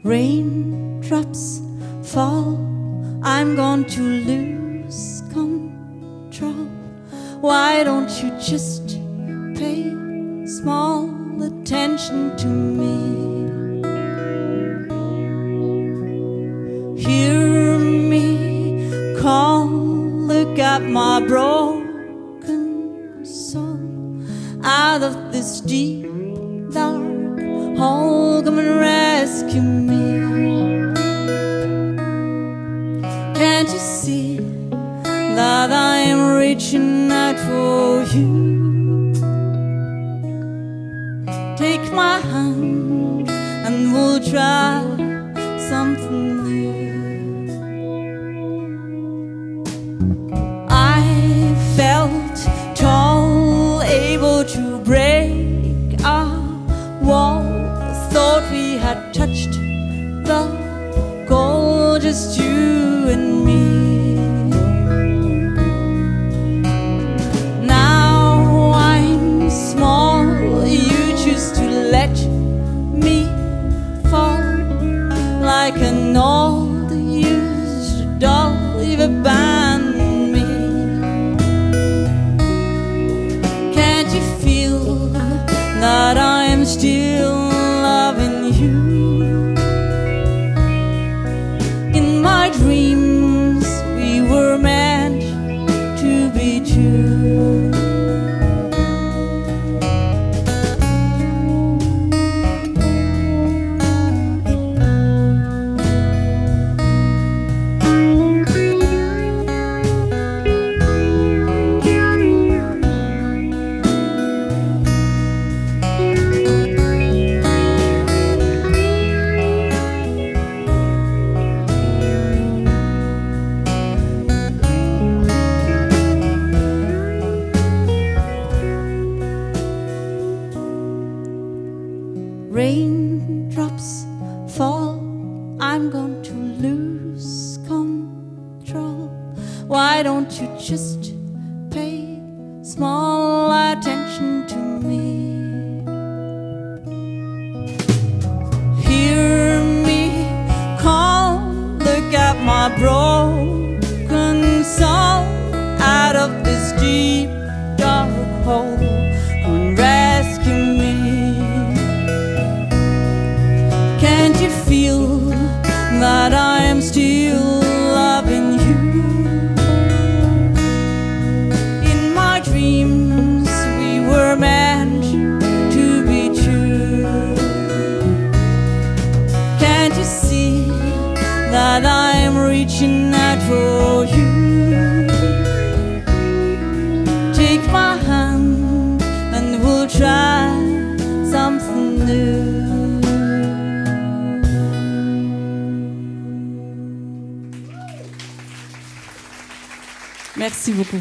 Raindrops fall, I'm going to lose control. Why don't you just pay small attention to me? Hear me call, look at my broken soul. Out of this deep dark hole, come and rescue me. Can't you see that I am reaching out for you? Take my hand and we'll try something new. I felt tall, able to break our wall. Thought we had touched the goal, just you and me. Now I'm small, you choose to let me fall like an old used doll. You've abandoned me. Can't you feel that I am still loving you? In my dreams we were meant to be two. Raindrops fall, I'm going to lose control. Why don't you just pay small attention to me? Hear me call, look at my broken soul. Out of this deep dark hole, come and rescue me. Can't you feel that I am still loving you? In my dreams we were meant to be true. Can't you see that I am reaching out for you? Take my hand and we'll try something new. Merci beaucoup.